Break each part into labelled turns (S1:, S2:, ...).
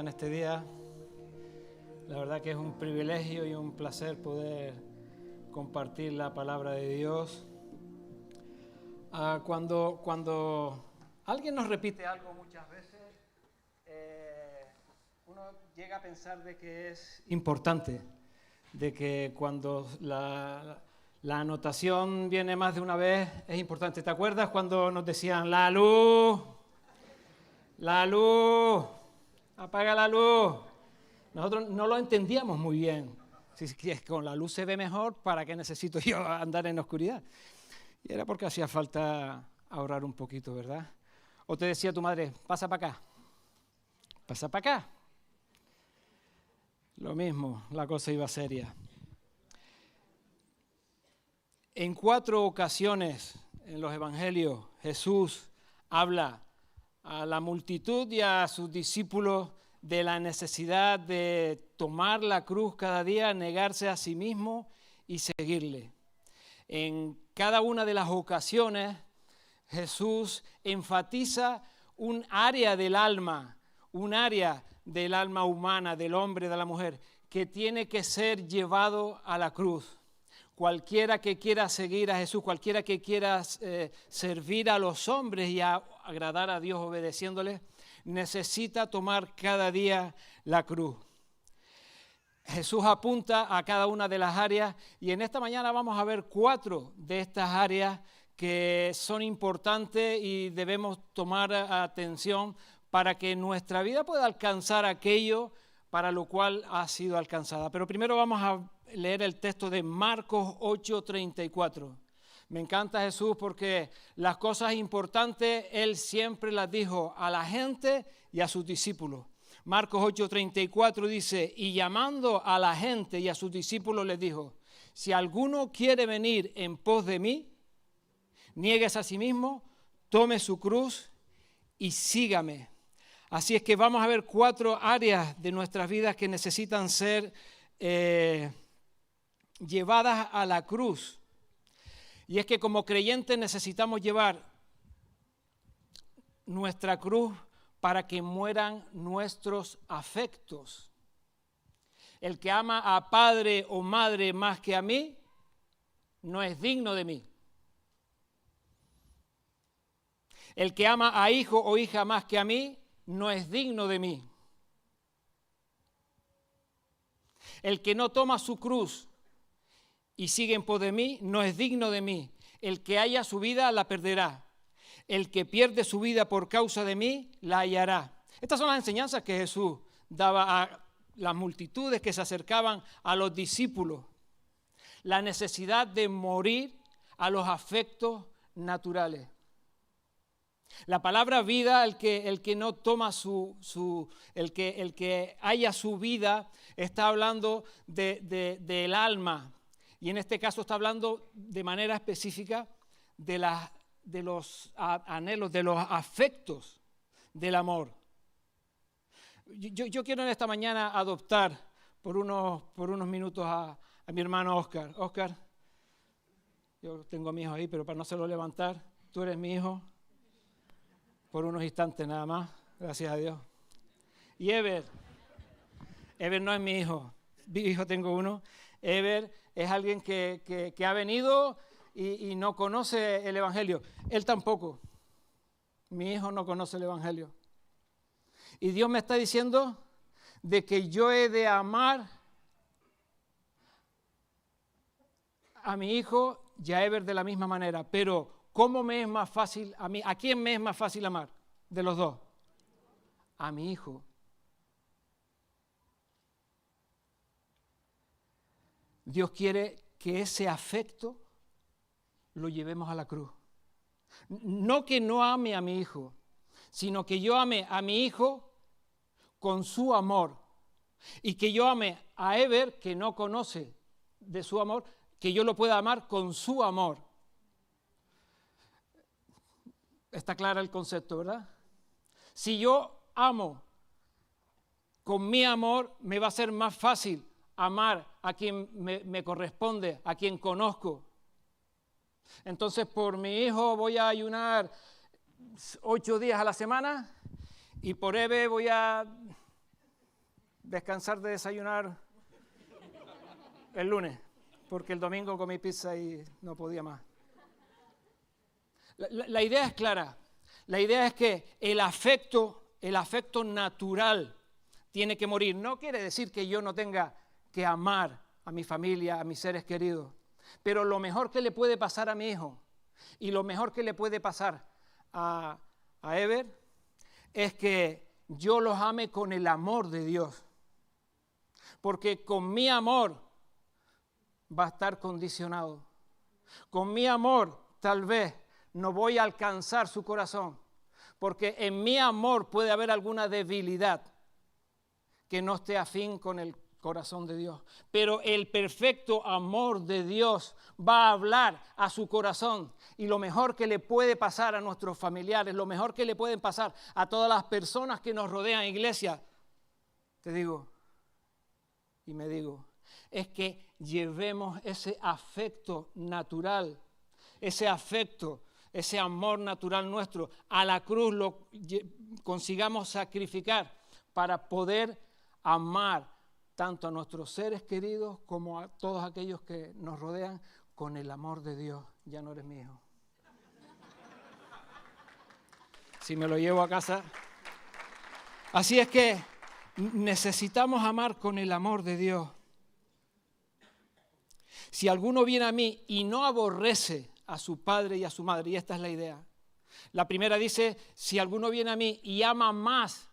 S1: en este día. La verdad que es un privilegio y un placer poder compartir la palabra de Dios. Cuando alguien nos repite algo muchas veces, uno llega a pensar de que es importante, de que cuando la anotación viene más de una vez es importante. ¿Te acuerdas cuando nos decían la luz, apaga la luz? Nosotros no lo entendíamos muy bien. Si con la luz se ve mejor, ¿para qué necesito yo andar en la oscuridad? Y era porque hacía falta ahorrar un poquito, ¿verdad? O te decía tu madre, pasa para acá. Pasa para acá. Lo mismo, la cosa iba seria. En 4 ocasiones en los evangelios Jesús habla a la multitud y a sus discípulos de la necesidad de tomar la cruz cada día, negarse a sí mismo y seguirle. En cada una de las ocasiones Jesús enfatiza un área del alma humana, del hombre, de la mujer, que tiene que ser llevado a la cruz. Cualquiera que quiera seguir a Jesús, cualquiera que quiera servir a los hombres y agradar a Dios obedeciéndole, necesita tomar cada día la cruz. Jesús apunta a cada una de las áreas y en esta mañana vamos a ver 4 de estas áreas que son importantes y debemos tomar atención para que nuestra vida pueda alcanzar aquello para lo cual ha sido alcanzada. Pero primero vamos a leer el texto de Marcos 8:34. Me encanta Jesús porque las cosas importantes Él siempre las dijo a la gente y a sus discípulos. Marcos 8:34 dice, y llamando a la gente y a sus discípulos les dijo, si alguno quiere venir en pos de mí, niéguese a sí mismo, tome su cruz y sígame. Así es que vamos a ver 4 áreas de nuestras vidas que necesitan ser llevadas a la cruz. Y es que como creyentes necesitamos llevar nuestra cruz para que mueran nuestros afectos. El que ama a padre o madre más que a mí, no es digno de mí. El que ama a hijo o hija más que a mí, no es digno de mí. El que no toma su cruz y sigue en pos de mí, no es digno de mí. El que haya su vida, la perderá. El que pierde su vida por causa de mí, la hallará. Estas son las enseñanzas que Jesús daba a las multitudes que se acercaban a los discípulos. La necesidad de morir a los afectos naturales. La palabra vida, el que no toma el que haya su vida, está hablando del alma. Y en este caso está hablando de manera específica de los anhelos, de los afectos del amor. Yo quiero en esta mañana adoptar por unos minutos a mi hermano Oscar. Oscar, yo tengo a mi hijo ahí, pero para no hacerlo levantar, tú eres mi hijo. Por unos instantes nada más, gracias a Dios. Y Ever no es mi hijo, mi hijo tengo uno. Ever es alguien que ha venido y no conoce el Evangelio. Él tampoco. Mi hijo no conoce el Evangelio. Y Dios me está diciendo de que yo he de amar a mi hijo y a Ever de la misma manera, pero ¿cómo me es más fácil a mí? ¿A quién me es más fácil amar de los dos? A mi hijo. Dios quiere que ese afecto lo llevemos a la cruz. No que no ame a mi hijo, sino que yo ame a mi hijo con su amor. Y que yo ame a Ever, que no conoce de su amor, que yo lo pueda amar con su amor. Está claro el concepto, ¿verdad? Si yo amo con mi amor, me va a ser más fácil amar a quien me corresponde, a quien conozco. Entonces, por mi hijo voy a ayunar 8 días a la semana y por Eve voy a descansar de desayunar el lunes, porque el domingo comí pizza y no podía más. La idea es clara. La idea es que el afecto natural tiene que morir. No quiere decir que yo no tenga que amar a mi familia, a mis seres queridos. Pero lo mejor que le puede pasar a mi hijo y lo mejor que le puede pasar a Ever es que yo los ame con el amor de Dios. Porque con mi amor va a estar condicionado. Con mi amor tal vez no voy a alcanzar su corazón. Porque en mi amor puede haber alguna debilidad que no esté afín con el corazón de Dios. Pero el perfecto amor de Dios va a hablar a su corazón. Y lo mejor que le puede pasar a nuestros familiares, lo mejor que le pueden pasar a todas las personas que nos rodean, iglesia, te digo y me digo, es que llevemos ese afecto natural, ese afecto, ese amor natural nuestro, a la cruz lo consigamos sacrificar para poder amar tanto a nuestros seres queridos como a todos aquellos que nos rodean con el amor de Dios. Ya no eres mi hijo. Si me lo llevo a casa. Así es que necesitamos amar con el amor de Dios. Si alguno viene a mí y no aborrece a su padre y a su madre, y esta es la idea. La primera dice, si alguno viene a mí y ama más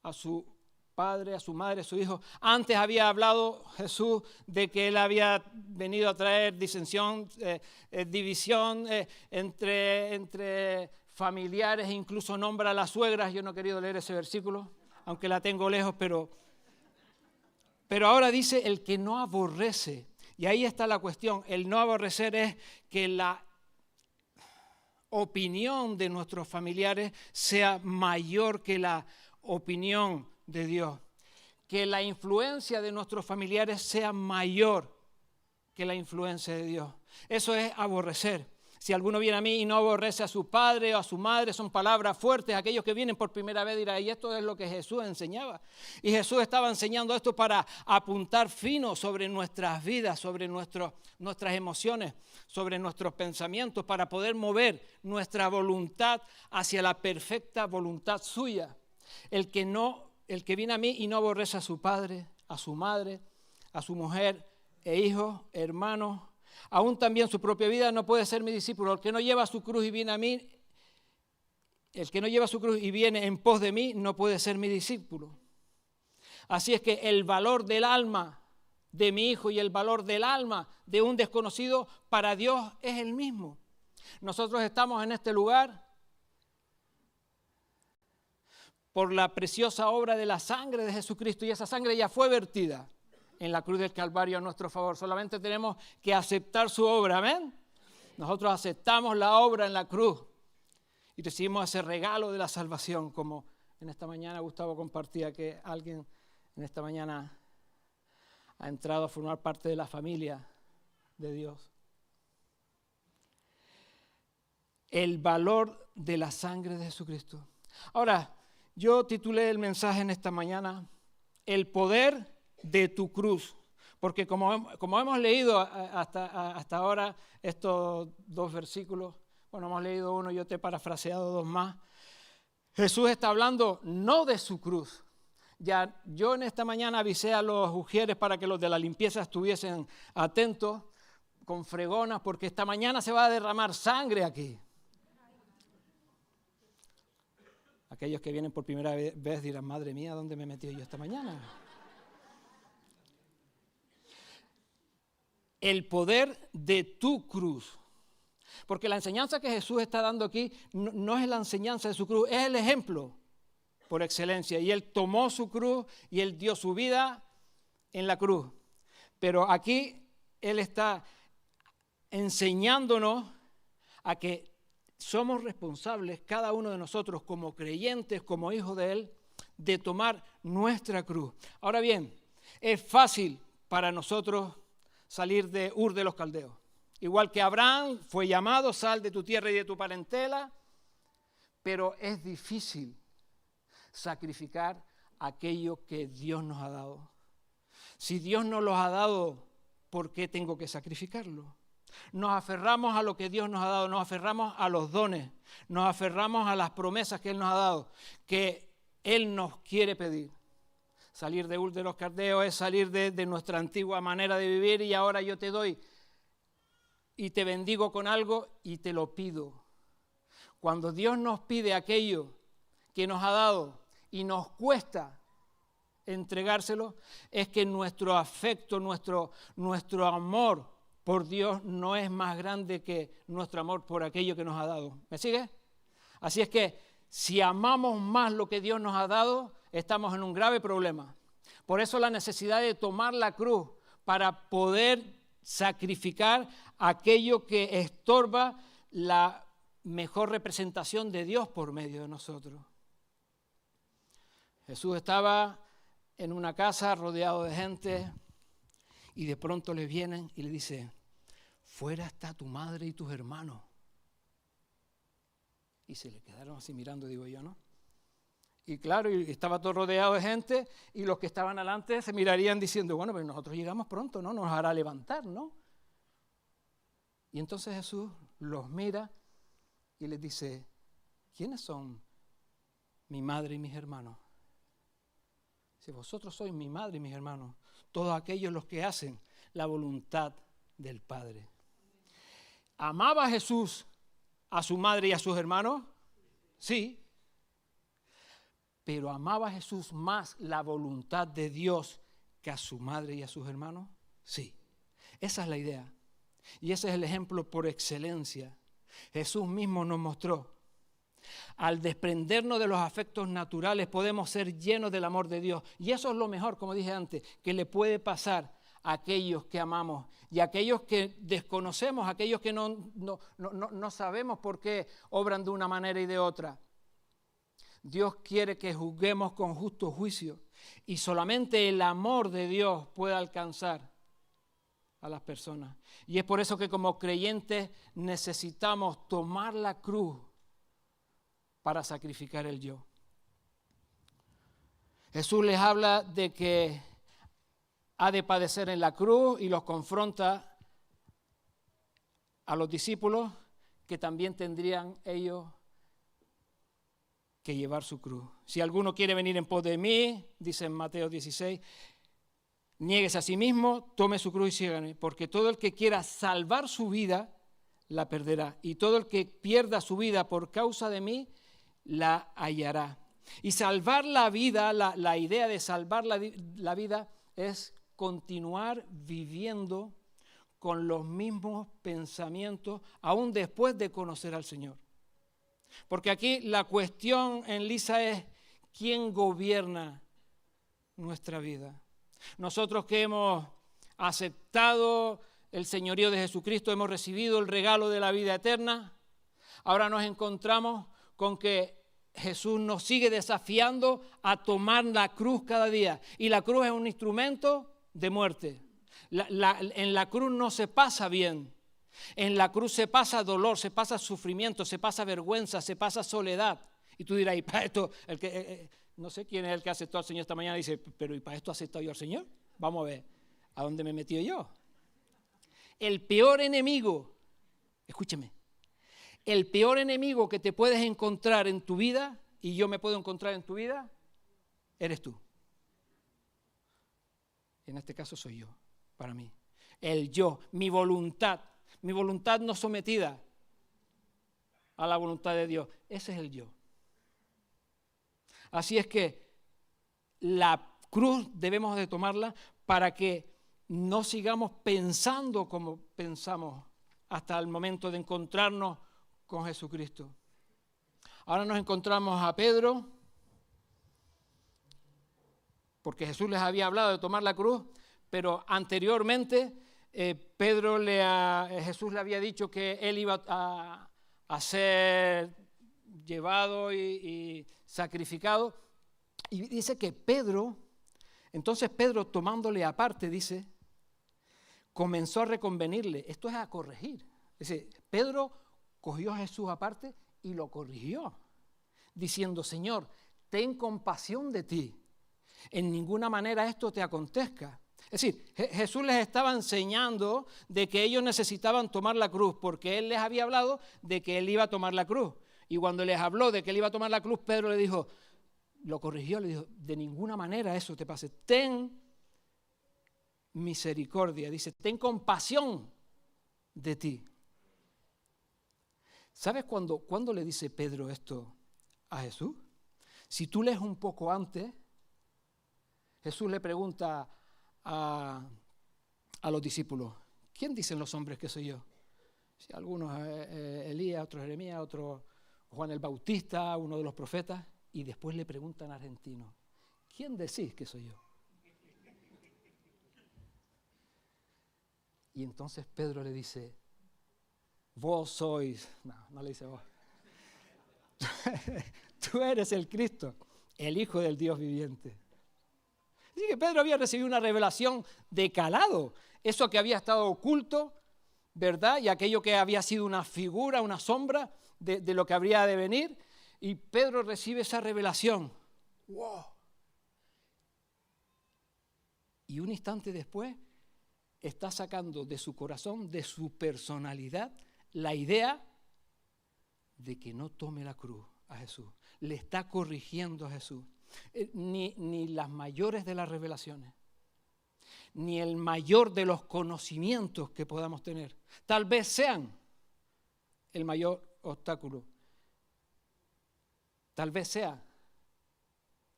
S1: a su padre, a su madre, a su hijo. Antes había hablado Jesús de que Él había venido a traer disensión, división entre familiares, e incluso nombra a las suegras. Yo no he querido leer ese versículo, aunque la tengo lejos, pero ahora dice el que no aborrece. Y ahí está la cuestión. El no aborrecer es que la opinión de nuestros familiares sea mayor que la opinión de Dios. Que la influencia de nuestros familiares sea mayor que la influencia de Dios. Eso es aborrecer. Si alguno viene a mí y no aborrece a su padre o a su madre, son palabras fuertes. Aquellos que vienen por primera vez dirán, y esto es lo que Jesús enseñaba. Y Jesús estaba enseñando esto para apuntar fino sobre nuestras vidas, sobre nuestras emociones, sobre nuestros pensamientos, para poder mover nuestra voluntad hacia la perfecta voluntad suya. El que viene a mí y no aborrece a su padre, a su madre, a su mujer e hijos, hermanos, aún también su propia vida, no puede ser mi discípulo. El que no lleva su cruz y viene a mí, el que no lleva su cruz y viene en pos de mí, no puede ser mi discípulo. Así es que el valor del alma de mi hijo y el valor del alma de un desconocido para Dios es el mismo. Nosotros estamos en este lugar por la preciosa obra de la sangre de Jesucristo, y esa sangre ya fue vertida en la cruz del Calvario a nuestro favor. Solamente tenemos que aceptar su obra, ¿amén? Nosotros aceptamos la obra en la cruz y recibimos ese regalo de la salvación, como en esta mañana Gustavo compartía que alguien en esta mañana ha entrado a formar parte de la familia de Dios. El valor de la sangre de Jesucristo. Ahora, yo titulé el mensaje en esta mañana, el poder de tu cruz, porque como hemos leído hasta ahora estos dos versículos, bueno, hemos leído uno, yo te he parafraseado dos más, Jesús está hablando no de su cruz. Ya yo en esta mañana avisé a los ujieres para que los de la limpieza estuviesen atentos con fregonas, porque esta mañana se va a derramar sangre aquí. Aquellos que vienen por primera vez dirán, madre mía, ¿dónde me he metido yo esta mañana? El poder de tu cruz. Porque la enseñanza que Jesús está dando aquí no es la enseñanza de su cruz, es el ejemplo por excelencia. Y Él tomó su cruz y Él dio su vida en la cruz. Pero aquí Él está enseñándonos a que somos responsables, cada uno de nosotros como creyentes, como hijos de Él, de tomar nuestra cruz. Ahora bien, es fácil para nosotros salir de Ur de los Caldeos. Igual que Abraham fue llamado, sal de tu tierra y de tu parentela, pero es difícil sacrificar aquello que Dios nos ha dado. Si Dios nos los ha dado, ¿por qué tengo que sacrificarlo? Nos aferramos a lo que Dios nos ha dado, nos aferramos a los dones, nos aferramos a las promesas que Él nos ha dado, que Él nos quiere pedir. Salir de Ur de los Caldeos es salir de nuestra antigua manera de vivir y ahora yo te doy y te bendigo con algo y te lo pido. Cuando Dios nos pide aquello que nos ha dado y nos cuesta entregárselo, es que nuestro afecto, nuestro amor por Dios no es más grande que nuestro amor por aquello que nos ha dado. ¿Me sigue? Así es que si amamos más lo que Dios nos ha dado, estamos en un grave problema. Por eso la necesidad de tomar la cruz para poder sacrificar aquello que estorba la mejor representación de Dios por medio de nosotros. Jesús estaba en una casa rodeado de gente y de pronto le vienen y le dice, fuera está tu madre y tus hermanos. Y se le quedaron así mirando, digo yo, ¿no? Y claro, y estaba todo rodeado de gente y los que estaban adelante se mirarían diciendo, bueno, pero nosotros llegamos pronto, ¿no? Nos hará levantar, ¿no? Y entonces Jesús los mira y les dice, ¿quiénes son mi madre y mis hermanos? Dice, vosotros sois mi madre y mis hermanos, todos aquellos los que hacen la voluntad del Padre. ¿Amaba Jesús a su madre y a sus hermanos? Sí. ¿Pero amaba Jesús más la voluntad de Dios que a su madre y a sus hermanos? Sí. Esa es la idea. Y ese es el ejemplo por excelencia. Jesús mismo nos mostró. Al desprendernos de los afectos naturales podemos ser llenos del amor de Dios. Y eso es lo mejor, como dije antes, que le puede pasar a aquellos que amamos y a aquellos que desconocemos, aquellos que no sabemos por qué obran de una manera y de otra. Dios quiere que juzguemos con justo juicio y solamente el amor de Dios puede alcanzar a las personas. Y es por eso que como creyentes necesitamos tomar la cruz para sacrificar el yo. Jesús les habla de que ha de padecer en la cruz y los confronta a los discípulos que también tendrían ellos que llevar su cruz. Si alguno quiere venir en pos de mí, dice en Mateo 16, niéguese a sí mismo, tome su cruz y sígame, porque todo el que quiera salvar su vida, la perderá. Y todo el que pierda su vida por causa de mí, la hallará. Y salvar la vida, la idea de salvar la vida es continuar viviendo con los mismos pensamientos, aún después de conocer al Señor. Porque aquí la cuestión en lisa es ¿quién gobierna nuestra vida? Nosotros que hemos aceptado el señorío de Jesucristo, hemos recibido el regalo de la vida eterna, ahora nos encontramos con que Jesús nos sigue desafiando a tomar la cruz cada día. Y la cruz es un instrumento de muerte. En la cruz no se pasa bien. En la cruz se pasa dolor, se pasa sufrimiento, se pasa vergüenza, se pasa soledad. Y tú dirás, ¿y para esto? No sé quién es el que aceptó al Señor esta mañana. Dice, pero ¿y para esto aceptado yo al Señor? Vamos a ver, ¿a dónde me he metido yo? El peor enemigo, escúcheme, el peor enemigo que te puedes encontrar en tu vida, y yo me puedo encontrar en tu vida, eres tú. En este caso soy yo, para mí. El yo, mi voluntad no sometida a la voluntad de Dios. Ese es el yo. Así es que la cruz debemos de tomarla para que no sigamos pensando como pensamos hasta el momento de encontrarnos con Jesucristo. Ahora nos encontramos a Pedro, porque Jesús les había hablado de tomar la cruz, pero anteriormente Jesús le había dicho que él iba a ser llevado y sacrificado. Y dice que entonces Pedro tomándole aparte, dice, comenzó a reconvenirle. Esto es a corregir. Dice, Pedro cogió a Jesús aparte y lo corrigió, diciendo, Señor, ten compasión de ti. En ninguna manera esto te acontezca. Es decir, Jesús les estaba enseñando de que ellos necesitaban tomar la cruz, porque Él les había hablado de que Él iba a tomar la cruz. Y cuando les habló de que Él iba a tomar la cruz, Pedro le dijo, lo corrigió, le dijo, de ninguna manera eso te pase. Ten misericordia, dice, ten compasión de ti. ¿Sabes cuándo le dice Pedro esto a Jesús? Si tú lees un poco antes, Jesús le pregunta a los discípulos, ¿quién dicen los hombres que soy yo? Si algunos Elías, otros Jeremías, otros Juan el Bautista, uno de los profetas, y después le preguntan a argentino, ¿quién decís que soy yo? Y entonces Pedro le dice, vos sois, no le dice vos, tú eres el Cristo, el Hijo del Dios viviente. Así que Pedro había recibido una revelación de calado, eso que había estado oculto, ¿verdad? Y aquello que había sido una figura, una sombra de lo que habría de venir. Y Pedro recibe esa revelación. ¡Wow! Y un instante después está sacando de su corazón, de su personalidad, la idea de que no tome la cruz a Jesús. Le está corrigiendo a Jesús. Ni las mayores de las revelaciones, ni el mayor de los conocimientos que podamos tener, tal vez sean el mayor obstáculo, tal vez sea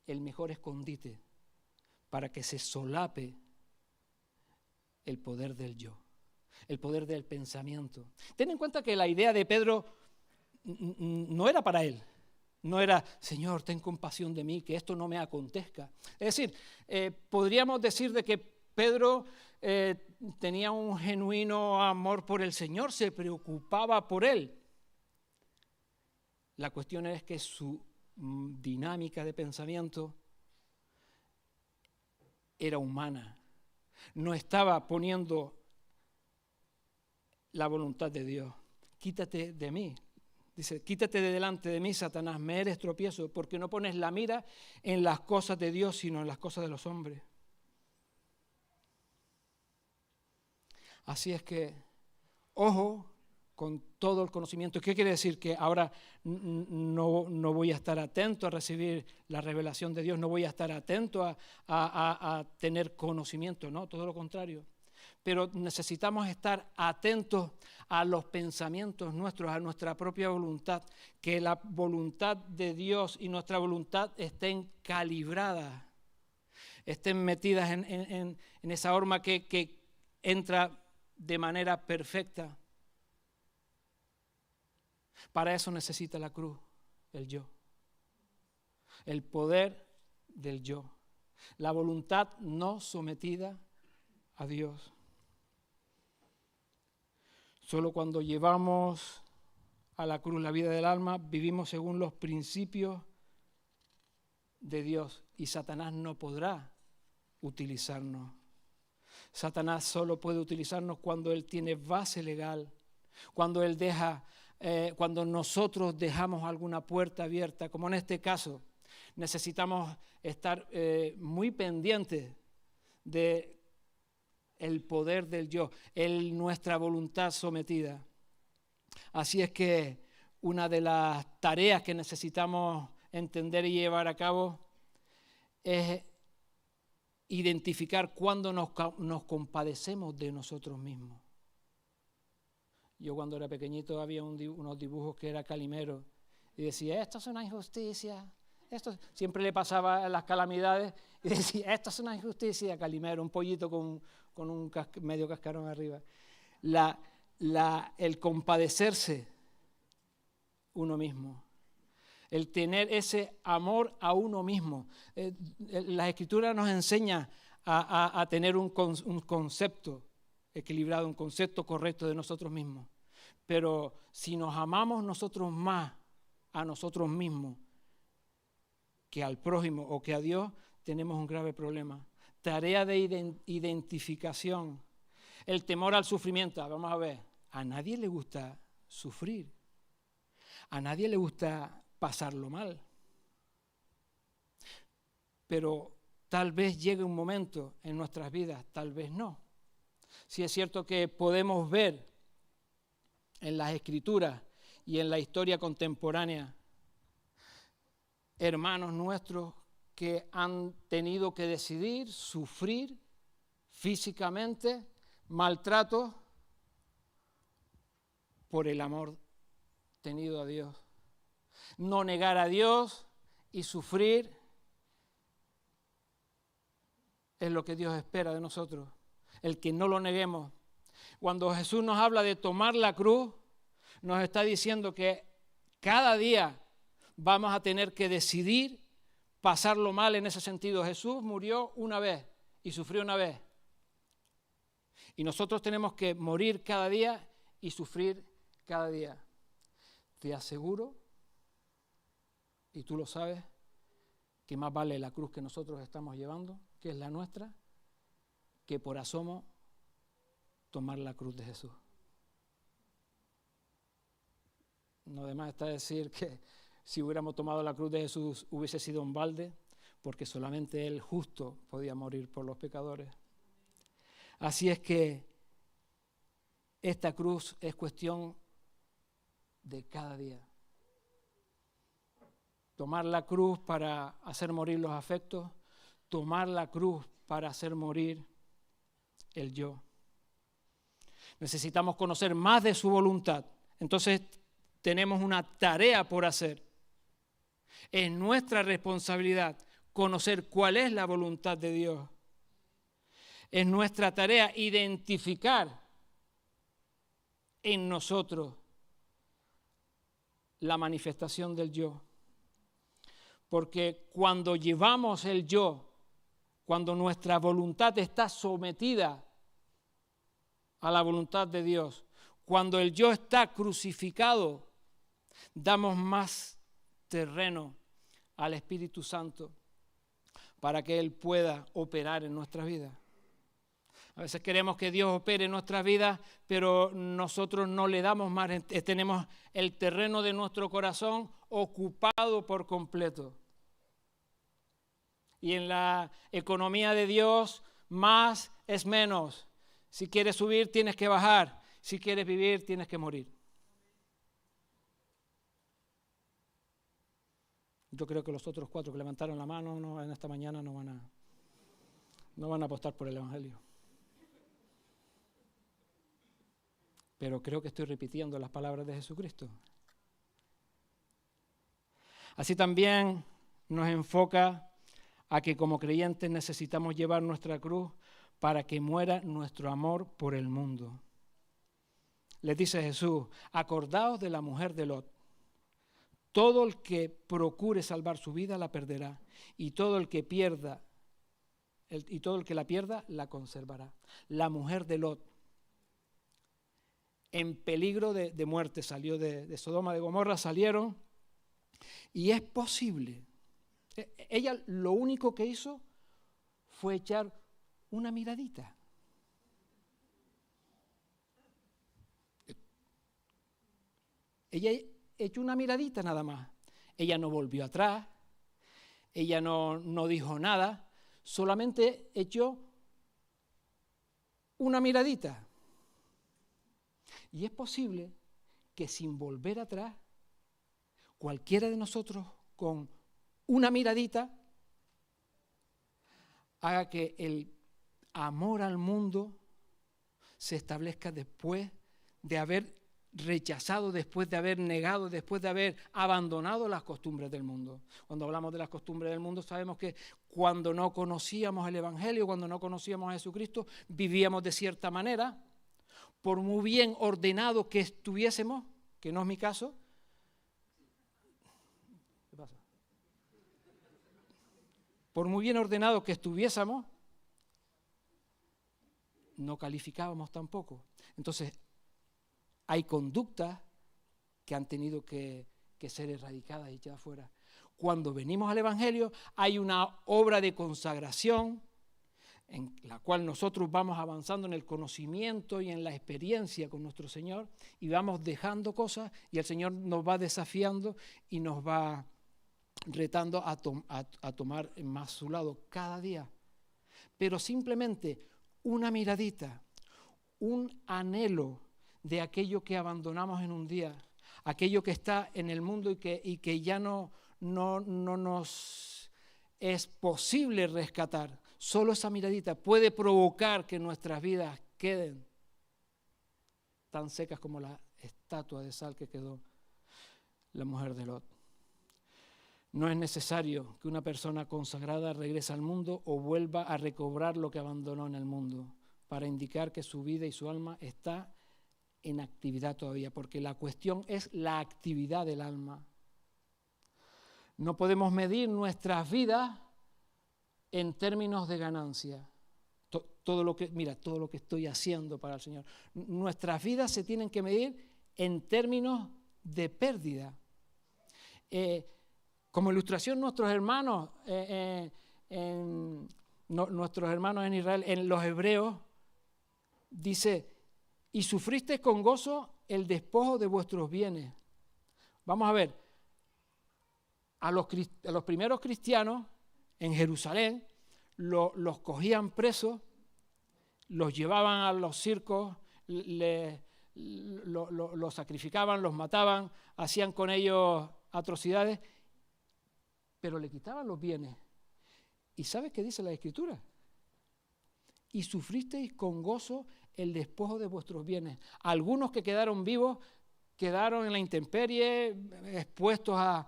S1: el mejor escondite para que se solape el poder del yo, el poder del pensamiento. Ten en cuenta que la idea de Pedro no era para él. No era, Señor, ten compasión de mí, que esto no me acontezca. Es decir, podríamos decir de que Pedro tenía un genuino amor por el Señor, se preocupaba por él. La cuestión es que su dinámica de pensamiento era humana. No estaba poniendo la voluntad de Dios. Quítate de mí. Dice, quítate de delante de mí, Satanás, me eres tropiezo, porque no pones la mira en las cosas de Dios, sino en las cosas de los hombres. Así es que, ojo con todo el conocimiento. ¿Qué quiere decir? Que ahora no voy a estar atento a recibir la revelación de Dios, no voy a estar atento a tener conocimiento, no, todo lo contrario. Pero necesitamos estar atentos a los pensamientos nuestros, a nuestra propia voluntad, que la voluntad de Dios y nuestra voluntad estén calibradas, estén metidas en esa horma que entra de manera perfecta. Para eso necesita la cruz, el yo, el poder del yo, la voluntad no sometida a Dios. Solo cuando llevamos a la cruz la vida del alma, vivimos según los principios de Dios y Satanás no podrá utilizarnos. Satanás solo puede utilizarnos cuando él tiene base legal, cuando él cuando nosotros dejamos alguna puerta abierta, como en este caso. Necesitamos estar muy pendientes de el poder del yo, nuestra voluntad sometida. Así es que una de las tareas que necesitamos entender y llevar a cabo es identificar cuándo nos compadecemos de nosotros mismos. Yo cuando era pequeñito había unos dibujos que era Calimero y decía, esto es una injusticia. Siempre le pasaba las calamidades y decía, esto es una injusticia, Calimero, un pollito con un medio cascarón arriba. El compadecerse uno mismo, el tener ese amor a uno mismo. La Escritura nos enseña a tener un concepto equilibrado, un concepto correcto de nosotros mismos. Pero si nos amamos nosotros más a nosotros mismos que al prójimo o que a Dios, tenemos un grave problema. Tarea de identificación. El temor al sufrimiento. Vamos a ver, a nadie le gusta sufrir. A nadie le gusta pasarlo mal. Pero Tal vez llegue un momento en nuestras vidas, tal vez no. Sí es cierto que podemos ver en las Escrituras y en la historia contemporánea hermanos nuestros que han tenido que decidir sufrir físicamente maltratos por el amor tenido a Dios. No negar a Dios y sufrir es lo que Dios espera de nosotros, el que no lo neguemos. Cuando Jesús nos habla de tomar la cruz, nos está diciendo que cada día vamos a tener que decidir pasarlo mal en ese sentido. Jesús murió una vez y sufrió una vez. Y nosotros tenemos que morir cada día y sufrir cada día. Te aseguro, y tú lo sabes, que más vale la cruz que nosotros estamos llevando, que es la nuestra, que por asomo tomar la cruz de Jesús. No demás está decir que si hubiéramos tomado la cruz de Jesús hubiese sido un balde, porque solamente el justo podía morir por los pecadores. Así es que esta cruz es cuestión de cada día. Tomar la cruz para hacer morir los afectos, tomar la cruz para hacer morir el yo. Necesitamos conocer más de su voluntad. Entonces tenemos una tarea por hacer. Es nuestra responsabilidad conocer cuál es la voluntad de Dios. Es nuestra tarea identificar en nosotros la manifestación del yo. Porque cuando llevamos el yo, cuando nuestra voluntad está sometida a la voluntad de Dios, cuando el yo está crucificado, damos más terreno al Espíritu Santo para que Él pueda operar en nuestras vidas. A veces queremos que Dios opere en nuestras vidas, pero nosotros no le damos más, tenemos el terreno de nuestro corazón ocupado por completo. Y en la economía de Dios, más es menos. Si quieres subir, tienes que bajar. Si quieres vivir, tienes que morir. Yo creo que los otros 4 que levantaron la mano en esta mañana no van a apostar por el Evangelio. Pero creo que estoy repitiendo las palabras de Jesucristo. Así también nos enfoca a que como creyentes necesitamos llevar nuestra cruz para que muera nuestro amor por el mundo. Les dice Jesús, acordaos de la mujer de Lot. Todo el que procure salvar su vida la perderá, y todo el que la pierda la conservará. La mujer de Lot, en peligro de muerte, salió de Sodoma, de Gomorra, salieron, y es posible. Ella lo único que hizo fue echar una miradita. Ella echó una miradita nada más. Ella no volvió atrás, ella no dijo nada, solamente echó una miradita. Y es posible que sin volver atrás, cualquiera de nosotros con una miradita haga que el amor al mundo se establezca después de haber rechazado, después de haber negado, después de haber abandonado las costumbres del mundo. Cuando hablamos de las costumbres del mundo, sabemos que cuando no conocíamos el Evangelio, cuando no conocíamos a Jesucristo, vivíamos de cierta manera. Por muy bien ordenado que estuviésemos, que no es mi caso. ¿Qué pasa? Por muy bien ordenado que estuviésemos, no calificábamos tampoco. Entonces, hay conductas que han tenido que ser erradicadas y echadas fuera. Cuando venimos al Evangelio, hay una obra de consagración en la cual nosotros vamos avanzando en el conocimiento y en la experiencia con nuestro Señor y vamos dejando cosas y el Señor nos va desafiando y nos va retando a tomar más su lado cada día. Pero simplemente una miradita, un anhelo de aquello que abandonamos en un día, aquello que está en el mundo y que ya no nos es posible rescatar. Solo esa miradita puede provocar que nuestras vidas queden tan secas como la estatua de sal que quedó la mujer de Lot. No es necesario que una persona consagrada regrese al mundo o vuelva a recobrar lo que abandonó en el mundo para indicar que su vida y su alma está en actividad todavía, porque la cuestión es la actividad del alma. No podemos medir nuestras vidas en términos de ganancia. Todo lo que estoy haciendo para el Señor. Nuestras vidas se tienen que medir en términos de pérdida. Como ilustración, nuestros hermanos en Israel, en los hebreos, dice, y sufristeis con gozo el despojo de vuestros bienes. Vamos a ver, a los primeros cristianos en Jerusalén los cogían presos, los llevaban a los circos, los sacrificaban, los mataban, hacían con ellos atrocidades, pero le quitaban los bienes. ¿Y sabes qué dice la Escritura? Y sufristeis con gozo el despojo de vuestros bienes. Algunos que quedaron vivos quedaron en la intemperie, expuestos a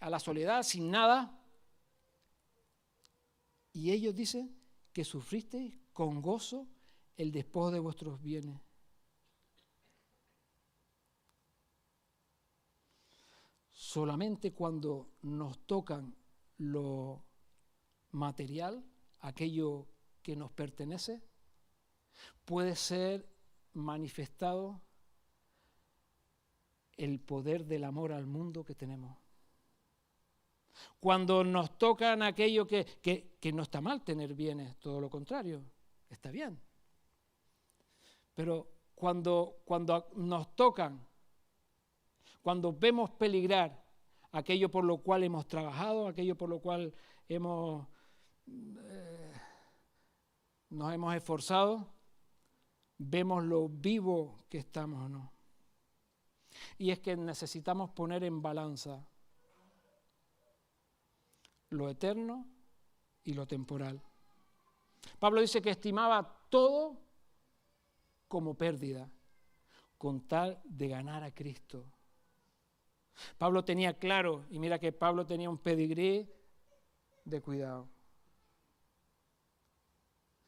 S1: la soledad, sin nada. Y ellos dicen que sufristeis con gozo el despojo de vuestros bienes. Solamente cuando nos tocan lo material, aquello que nos pertenece, puede ser manifestado el poder del amor al mundo que tenemos. Cuando nos tocan aquello que no está mal tener bienes, todo lo contrario, está bien. Pero cuando nos tocan, cuando vemos peligrar aquello por lo cual hemos trabajado, aquello por lo cual nos hemos esforzado, vemos lo vivo que estamos o no. Y es que necesitamos poner en balanza lo eterno y lo temporal. Pablo dice que estimaba todo como pérdida, con tal de ganar a Cristo. Pablo tenía claro, y mira que Pablo tenía un pedigrí de cuidado.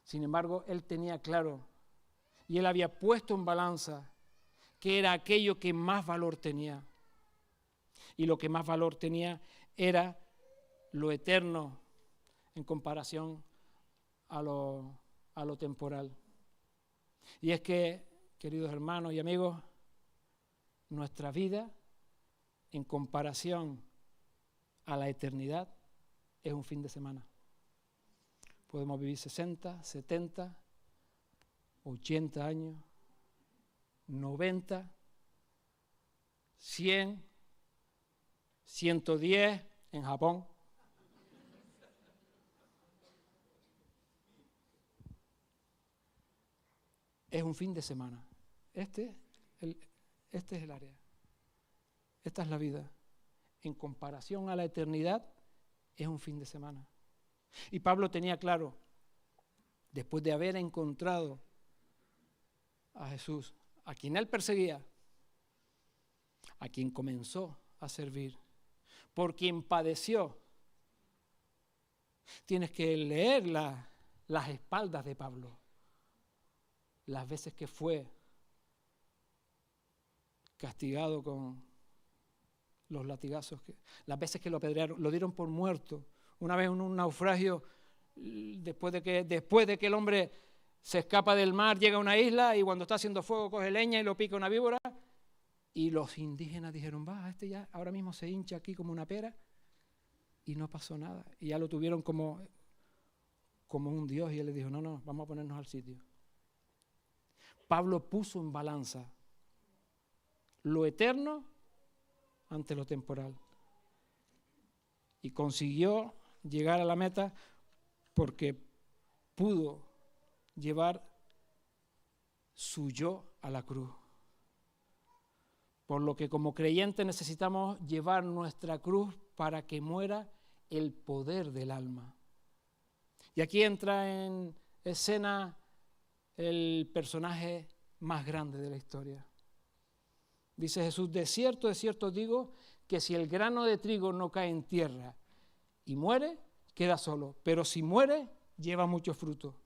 S1: Sin embargo, él tenía claro, y él había puesto en balanza, que era aquello que más valor tenía. Y lo que más valor tenía era lo eterno en comparación a lo temporal. Y es que, queridos hermanos y amigos, nuestra vida en comparación a la eternidad es un fin de semana. Podemos vivir 60, 70, 80 años, 90, 100, 110 en Japón. Es un fin de semana. Este es el área. Esta es la vida. En comparación a la eternidad, es un fin de semana. Y Pablo tenía claro, después de haber encontrado a Jesús, a quien él perseguía, a quien comenzó a servir, por quien padeció. Tienes que leer las espaldas de Pablo, las veces que fue castigado con los latigazos, las veces que lo apedrearon, lo dieron por muerto. Una vez en un naufragio, después de que el hombre se escapa del mar, llega a una isla y cuando está haciendo fuego coge leña y lo pica una víbora, y los indígenas dijeron, este ya ahora mismo se hincha aquí como una pera, y no pasó nada. Y ya lo tuvieron como un dios, y él les dijo, no, vamos a ponernos al sitio. Pablo puso en balanza lo eterno ante lo temporal. Y consiguió llegar a la meta porque pudo llevar su yo a la cruz. Por lo que como creyentes necesitamos llevar nuestra cruz para que muera el poder del alma. Y aquí entra en escena el personaje más grande de la historia. Dice Jesús, de cierto digo, que si el grano de trigo no cae en tierra y muere, queda solo. Pero si muere, lleva mucho fruto.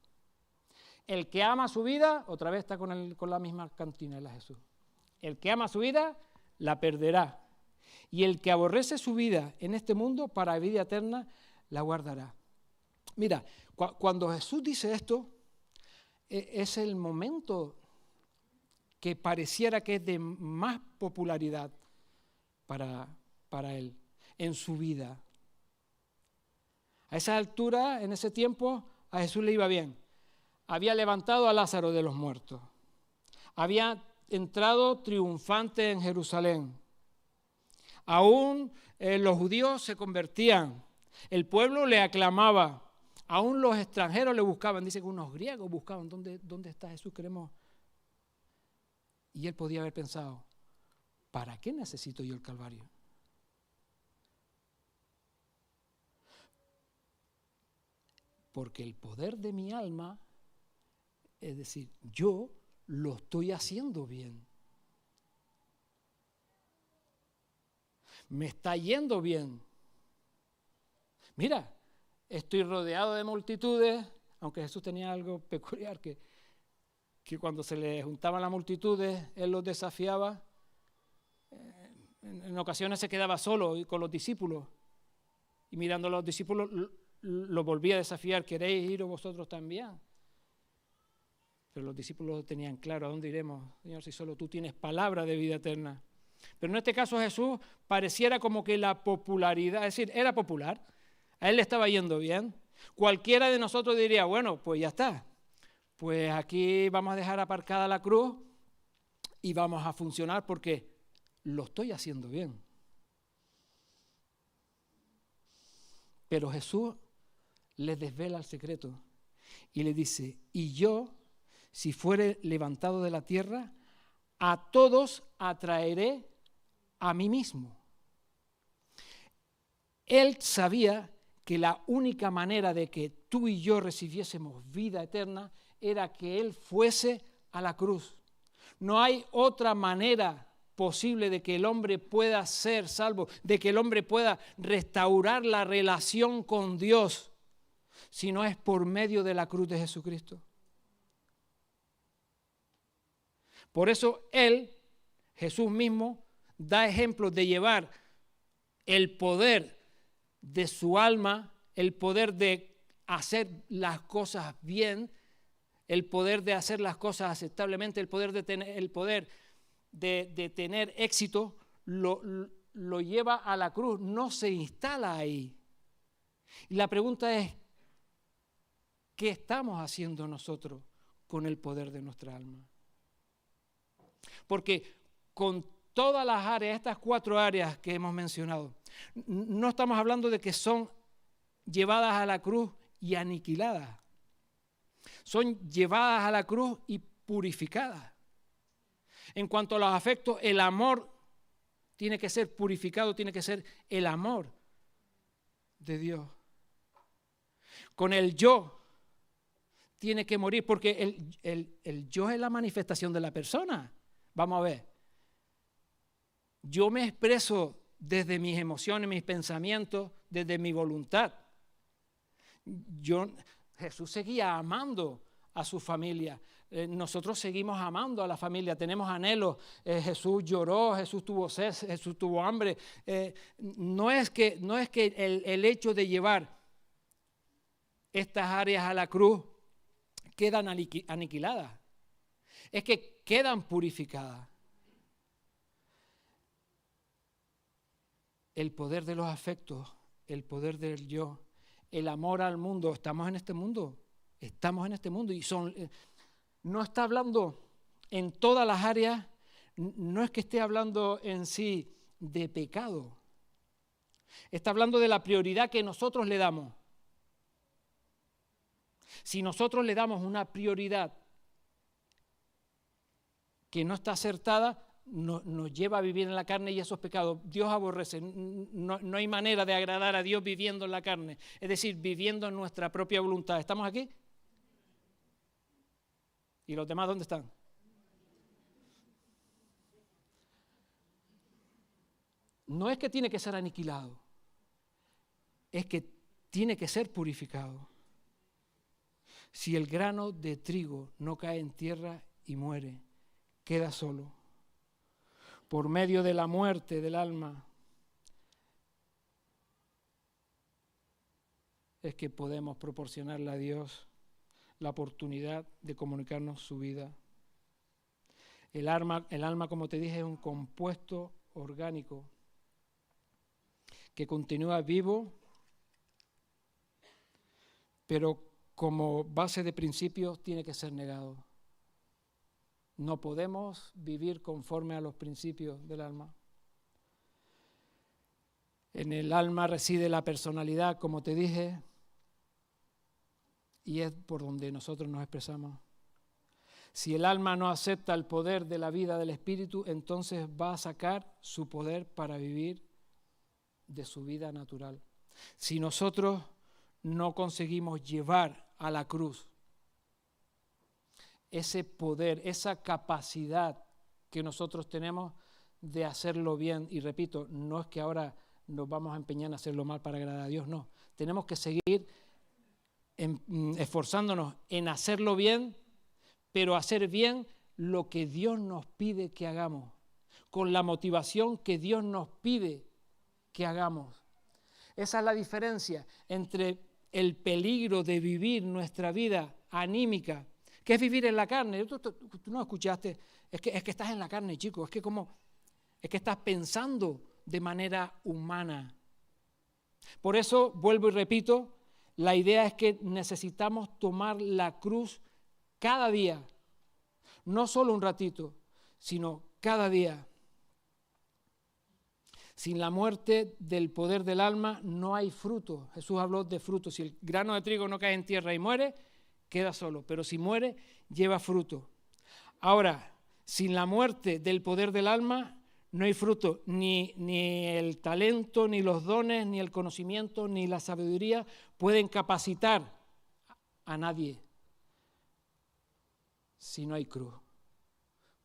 S1: El que ama su vida, otra vez está con la misma cantinela Jesús. El que ama su vida, la perderá. Y el que aborrece su vida en este mundo, para vida eterna, la guardará. Mira, cuando Jesús dice esto, es el momento que pareciera que es de más popularidad para él en su vida. A esa altura, en ese tiempo, a Jesús le iba bien. Había levantado a Lázaro de los muertos. Había entrado triunfante en Jerusalén. Aún los judíos se convertían. El pueblo le aclamaba. Aún los extranjeros le buscaban. Dice que unos griegos buscaban. ¿Dónde está Jesús? Queremos. Y él podía haber pensado, ¿para qué necesito yo el Calvario? Porque el poder de mi alma, es decir, yo lo estoy haciendo bien. Me está yendo bien. Mira, estoy rodeado de multitudes, aunque Jesús tenía algo peculiar, que cuando se le juntaban las multitudes, él los desafiaba. En ocasiones se quedaba solo con los discípulos, y mirando a los discípulos los volvía a desafiar, ¿queréis ir vosotros también? Pero los discípulos tenían claro, ¿a dónde iremos, Señor, si solo tú tienes palabra de vida eterna? Pero en este caso Jesús pareciera como que la popularidad, es decir, era popular, a él le estaba yendo bien. Cualquiera de nosotros diría, bueno, pues ya está, pues aquí vamos a dejar aparcada la cruz y vamos a funcionar porque lo estoy haciendo bien. Pero Jesús le desvela el secreto y le dice, y yo, si fuere levantado de la tierra, a todos atraeré a mí mismo. Él sabía que la única manera de que tú y yo recibiésemos vida eterna era que Él fuese a la cruz. No hay otra manera posible de que el hombre pueda ser salvo, de que el hombre pueda restaurar la relación con Dios, si no es por medio de la cruz de Jesucristo. Por eso Él, Jesús mismo, da ejemplo de llevar el poder de su alma, el poder de hacer las cosas bien, el poder de hacer las cosas aceptablemente, el poder de tener éxito, lo lleva a la cruz, no se instala ahí. Y la pregunta es, ¿qué estamos haciendo nosotros con el poder de nuestra alma? Porque con todas las áreas, estas 4 áreas que hemos mencionado, no estamos hablando de que son llevadas a la cruz y aniquiladas. Son llevadas a la cruz y purificadas. En cuanto a los afectos, el amor tiene que ser purificado, tiene que ser el amor de Dios. Con el yo tiene que morir, porque el yo es la manifestación de la persona. Vamos a ver. Yo me expreso desde mis emociones, mis pensamientos, desde mi voluntad. Jesús seguía amando a su familia. Nosotros seguimos amando a la familia, tenemos anhelos. Jesús lloró, Jesús tuvo sed, Jesús tuvo hambre. No es que el hecho de llevar estas áreas a la cruz quedan aniquiladas, es que quedan purificadas. El poder de los afectos, el poder del yo, el amor al mundo. Estamos en este mundo y no está hablando en todas las áreas, no es que esté hablando en sí de pecado. Está hablando de la prioridad que nosotros le damos. Si nosotros le damos una prioridad que no está acertada, nos lleva a vivir en la carne y esos pecados Dios aborrece. No hay manera de agradar a Dios viviendo en la carne, es decir, viviendo en nuestra propia voluntad. ¿Estamos aquí? ¿Y los demás dónde están? No es que tiene que ser aniquilado, es que tiene que ser purificado. Si el grano de trigo no cae en tierra y muere, queda solo. Por medio de la muerte del alma es que podemos proporcionarle a Dios la oportunidad de comunicarnos su vida. El alma, como te dije, es un compuesto orgánico que continúa vivo, pero como base de principios tiene que ser negado. No podemos vivir conforme a los principios del alma. En el alma reside la personalidad, como te dije, y es por donde nosotros nos expresamos. Si el alma no acepta el poder de la vida del Espíritu, entonces va a sacar su poder para vivir de su vida natural. Si nosotros no conseguimos llevar a la cruz ese poder, esa capacidad que nosotros tenemos de hacerlo bien, y repito, no es que ahora nos vamos a empeñar en hacerlo mal para agradar a Dios, no. Tenemos que seguir esforzándonos en hacerlo bien, pero hacer bien lo que Dios nos pide que hagamos, con la motivación que Dios nos pide que hagamos. Esa es la diferencia entre el peligro de vivir nuestra vida anímica, que es vivir en la carne. Tú no escuchaste, es que estás en la carne, chico, es que estás pensando de manera humana. Por eso, vuelvo y repito, la idea es que necesitamos tomar la cruz cada día, no solo un ratito, sino cada día. Sin la muerte del poder del alma no hay fruto. Jesús habló de fruto. Si el grano de trigo no cae en tierra y muere, queda solo. Pero si muere, lleva fruto. Ahora, sin la muerte del poder del alma no hay fruto. Ni el talento, ni los dones, ni el conocimiento, ni la sabiduría pueden capacitar a nadie si no hay cruz.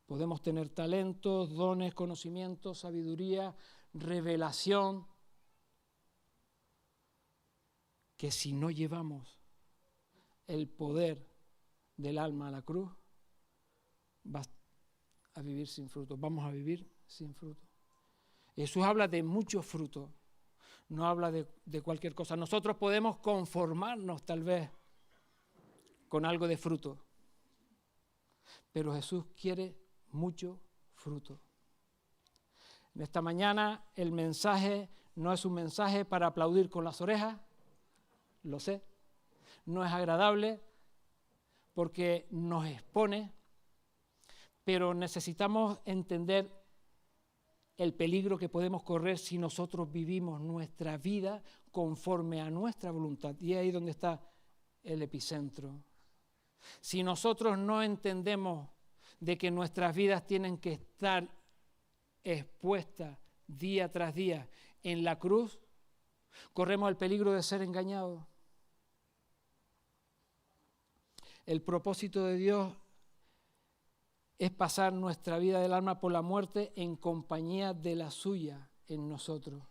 S1: Podemos tener talentos, dones, conocimientos, sabiduría, revelación, que si no llevamos el poder del alma a la cruz, vas a vivir sin fruto. Vamos a vivir sin fruto. Jesús habla de muchos frutos, no habla de cualquier cosa. Nosotros podemos conformarnos tal vez con algo de fruto, pero Jesús quiere mucho fruto. En esta mañana el mensaje no es un mensaje para aplaudir con las orejas, lo sé, no es agradable porque nos expone, pero necesitamos entender el peligro que podemos correr si nosotros vivimos nuestra vida conforme a nuestra voluntad. Y ahí es donde está el epicentro. Si nosotros no entendemos de que nuestras vidas tienen que estar expuestas día tras día en la cruz, corremos el peligro de ser engañados. El propósito de Dios es pasar nuestra vida del alma por la muerte en compañía de la suya en nosotros.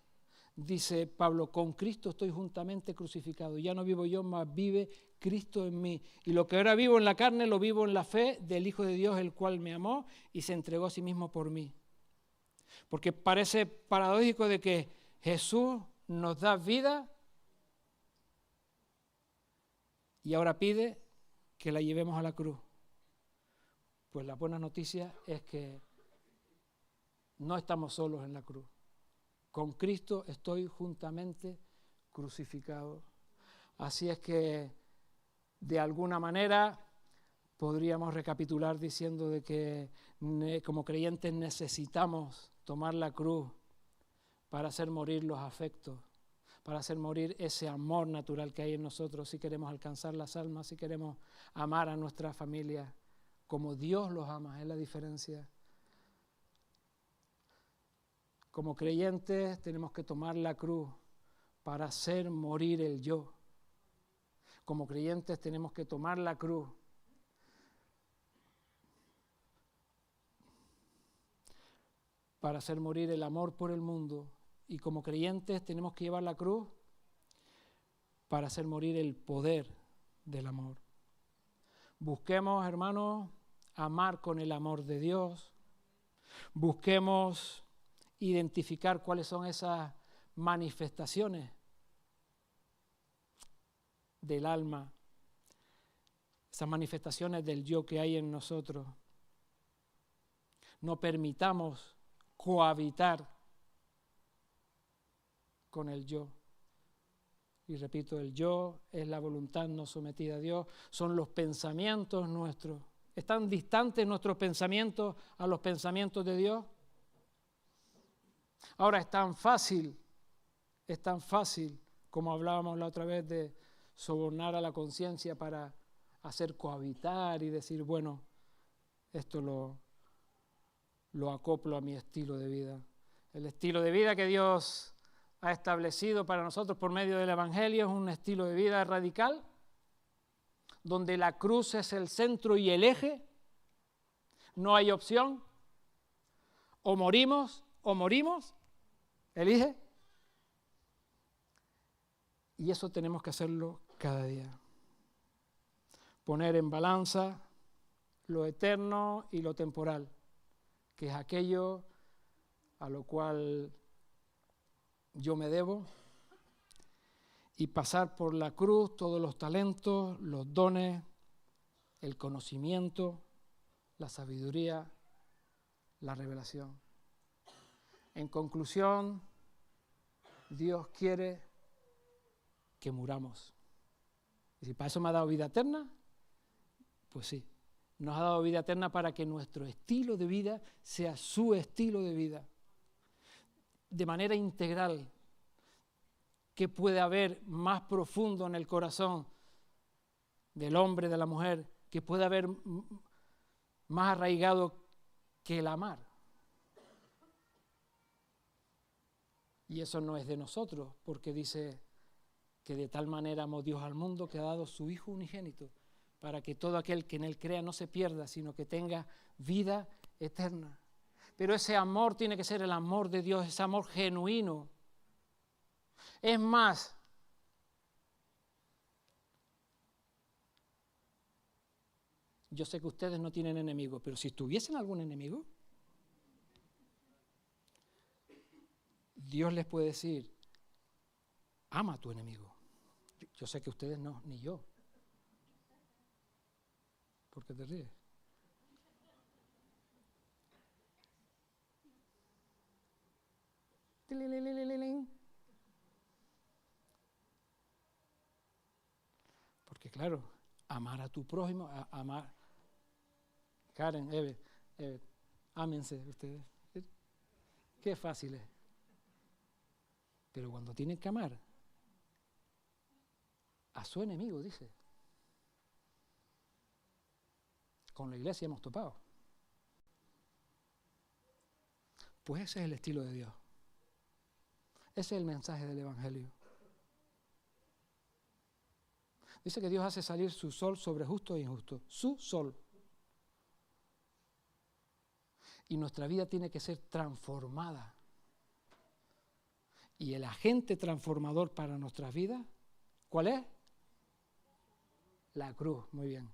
S1: Dice Pablo, con Cristo estoy juntamente crucificado. Ya no vivo yo, mas vive Cristo en mí. Y lo que ahora vivo en la carne, lo vivo en la fe del Hijo de Dios, el cual me amó y se entregó a sí mismo por mí. Porque parece paradójico de que Jesús nos da vida y ahora pide que la llevemos a la cruz. Pues la buena noticia es que no estamos solos en la cruz. Con Cristo estoy juntamente crucificado. Así es que, de alguna manera, podríamos recapitular diciendo de que como creyentes necesitamos tomar la cruz para hacer morir los afectos, para hacer morir ese amor natural que hay en nosotros, si queremos alcanzar las almas, si queremos amar a nuestra familia como Dios los ama, es la diferencia. Como creyentes tenemos que tomar la cruz para hacer morir el yo. Como creyentes tenemos que tomar la cruz para hacer morir el amor por el mundo. Y como creyentes tenemos que llevar la cruz para hacer morir el poder del amor. Busquemos, hermanos, amar con el amor de Dios. Busquemos identificar cuáles son esas manifestaciones del alma, esas manifestaciones del yo que hay en nosotros. No permitamos cohabitar con el yo. Y repito, el yo es la voluntad no sometida a Dios, son los pensamientos nuestros. ¿Están distantes nuestros pensamientos a los pensamientos de Dios? Ahora es tan fácil como hablábamos la otra vez de sobornar a la conciencia para hacer cohabitar y decir, bueno, esto lo acoplo a mi estilo de vida. El estilo de vida que Dios ha establecido para nosotros por medio del Evangelio es un estilo de vida radical, donde la cruz es el centro y el eje. No hay opción. O morimos, elige. Y eso tenemos que hacerlo cada día. Poner en balanza lo eterno y lo temporal, que es aquello a lo cual yo me debo, y pasar por la cruz todos los talentos, los dones, el conocimiento, la sabiduría, la revelación. En conclusión, Dios quiere que muramos. Y si para eso me ha dado vida eterna, pues sí, nos ha dado vida eterna para que nuestro estilo de vida sea su estilo de vida, de manera integral. ¿Qué puede haber más profundo en el corazón del hombre, de la mujer? ¿Qué puede haber más arraigado que el amar? Y eso no es de nosotros, porque dice que de tal manera amó Dios al mundo que ha dado su Hijo unigénito, para que todo aquel que en Él crea no se pierda, sino que tenga vida eterna. Pero ese amor tiene que ser el amor de Dios, ese amor genuino. Es más, yo sé que ustedes no tienen enemigos, pero si tuviesen algún enemigo, Dios les puede decir, ama a tu enemigo. Yo sé que ustedes no, ni yo. ¿Por qué te ríes? Porque claro, amar a tu prójimo, amar. Karen, Eve, ámense ustedes. Qué fácil es. Pero cuando tienen que amar a su enemigo, dice. Con la iglesia hemos topado. Pues ese es el estilo de Dios. Ese es el mensaje del Evangelio. Dice que Dios hace salir su sol sobre justo e injusto. Su sol. Y nuestra vida tiene que ser transformada. Y el agente transformador para nuestras vidas, ¿cuál es? La cruz, muy bien.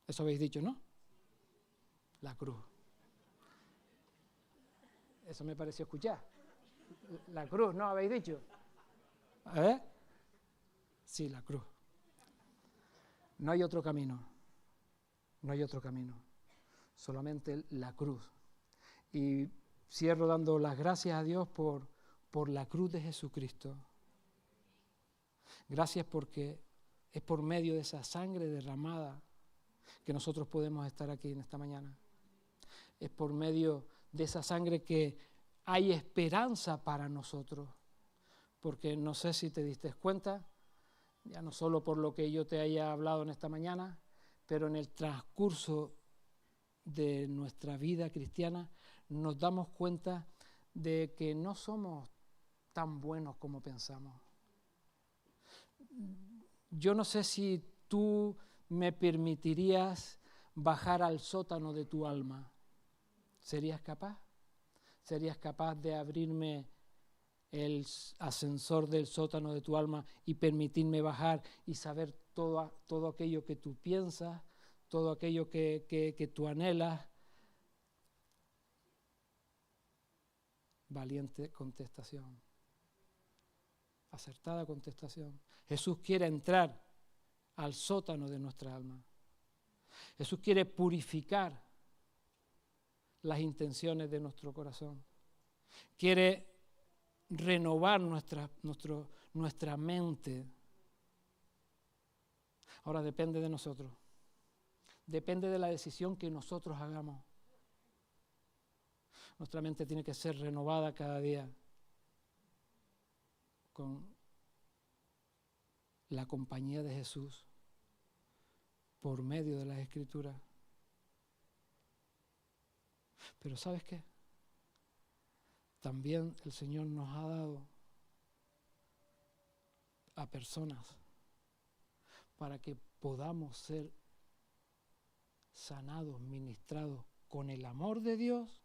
S1: Eso habéis dicho, ¿no? La cruz. Eso me pareció escuchar. La cruz, ¿no? ¿Habéis dicho? A ver. Sí, la cruz. No hay otro camino. No hay otro camino. Solamente la cruz. Y cierro dando las gracias a Dios por la cruz de Jesucristo. Gracias porque es por medio de esa sangre derramada que nosotros podemos estar aquí en esta mañana. Es por medio de esa sangre que hay esperanza para nosotros. Porque no sé si te diste cuenta, ya no solo por lo que yo te haya hablado en esta mañana, pero en el transcurso de nuestra vida cristiana nos damos cuenta de que no somos tan buenos como pensamos. Yo no sé si tú me permitirías bajar al sótano de tu alma. ¿Serías capaz? ¿Serías capaz de abrirme el ascensor del sótano de tu alma y permitirme bajar y saber todo aquello que tú piensas, todo aquello que tú anhelas? Valiente contestación. Acertada contestación. Jesús quiere entrar al sótano de nuestra alma. Jesús quiere purificar las intenciones de nuestro corazón. Quiere renovar nuestra mente. Ahora depende de nosotros. Depende de la decisión que nosotros hagamos. Nuestra mente tiene que ser renovada cada día con la compañía de Jesús por medio de las Escrituras. Pero ¿sabes qué? También el Señor nos ha dado a personas para que podamos ser sanados, ministrados con el amor de Dios,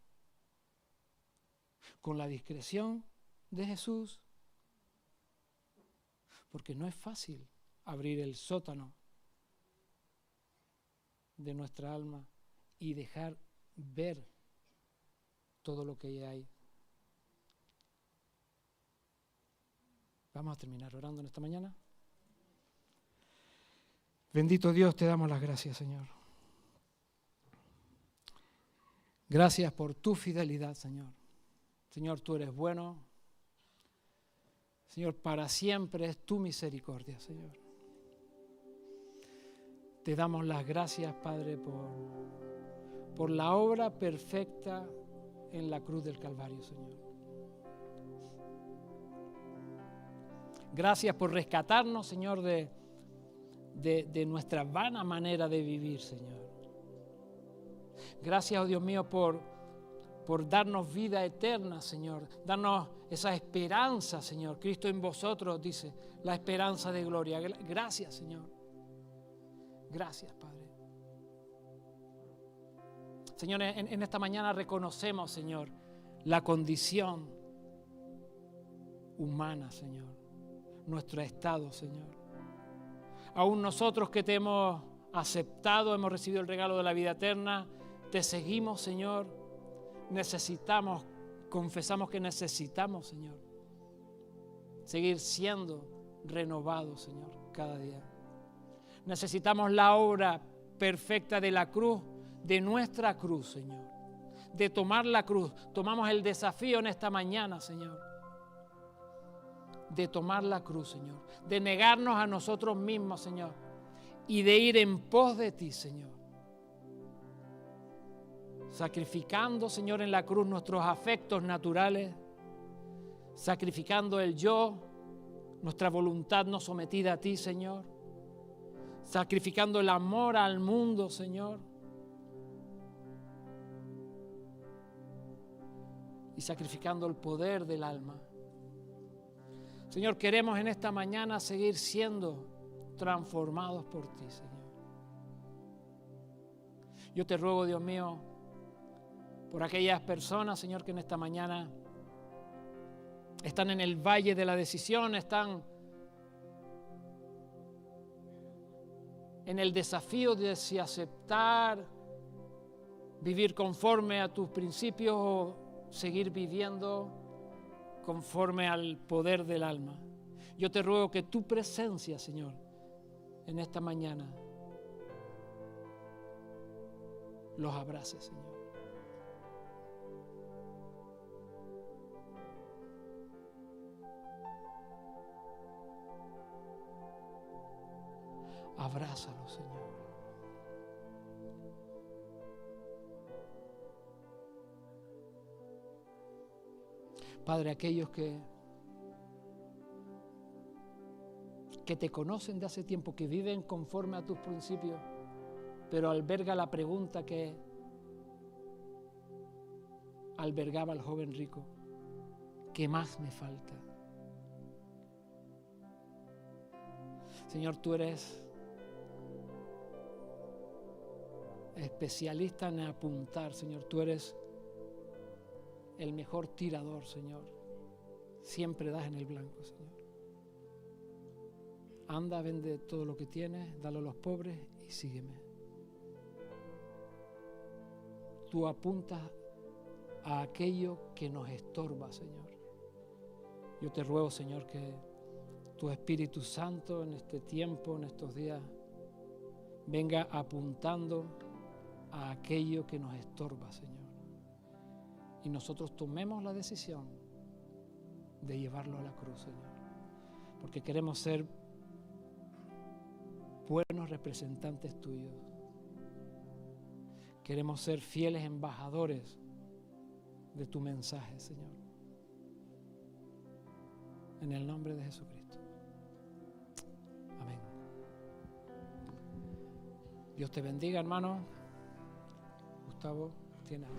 S1: con la discreción de Jesús, porque no es fácil abrir el sótano de nuestra alma y dejar ver todo lo que hay. Vamos a terminar orando en esta mañana. Bendito Dios, te damos las gracias, Señor. Gracias por tu fidelidad, Señor. Señor, tú eres bueno. Señor, para siempre es tu misericordia, Señor. Te damos las gracias, Padre, por la obra perfecta en la cruz del Calvario, Señor. Gracias por rescatarnos, Señor, de nuestra vana manera de vivir, Señor. Gracias, oh Dios mío, por darnos vida eterna, Señor. Darnos esa esperanza, Señor. Cristo en vosotros, dice, la esperanza de gloria. Gracias, Señor. Gracias, Padre. Señor, en esta mañana reconocemos, Señor, la condición humana, Señor. Nuestro estado, Señor. Aún nosotros que te hemos aceptado, hemos recibido el regalo de la vida eterna, te seguimos, Señor. Necesitamos, confesamos que necesitamos, Señor, seguir siendo renovados, Señor, cada día. Necesitamos la obra perfecta de la cruz, de nuestra cruz, Señor. De tomar la cruz. Tomamos el desafío en esta mañana, Señor. De tomar la cruz, Señor. De negarnos a nosotros mismos, Señor. Y de ir en pos de ti, Señor. Sacrificando, Señor, en la cruz nuestros afectos naturales. Sacrificando el yo, nuestra voluntad no sometida a ti, Señor. Sacrificando el amor al mundo, Señor. Y sacrificando el poder del alma. Señor, queremos en esta mañana seguir siendo transformados por ti, Señor. Yo te ruego, Dios mío, por aquellas personas, Señor, que en esta mañana están en el valle de la decisión, están en el desafío de si aceptar, vivir conforme a tus principios o seguir viviendo conforme al poder del alma. Yo te ruego que tu presencia, Señor, en esta mañana los abrace, Señor. Abrázalo, Señor. Padre, aquellos que te conocen de hace tiempo, que viven conforme a tus principios, pero alberga la pregunta que albergaba el joven rico: ¿qué más me falta? Señor, tú eres especialista en apuntar, Señor. Tú eres el mejor tirador, Señor. Siempre das en el blanco, Señor. Anda, vende todo lo que tienes, dalo a los pobres y sígueme. Tú apuntas a aquello que nos estorba, Señor. Yo te ruego, Señor, que tu Espíritu Santo en este tiempo, en estos días, venga apuntando a aquello que nos estorba, Señor. Y nosotros tomemos la decisión de llevarlo a la cruz, Señor. Porque queremos ser buenos representantes tuyos. Queremos ser fieles embajadores de tu mensaje, Señor. En el nombre de Jesucristo. Amén. Dios te bendiga, hermano. Gustavo, tienes.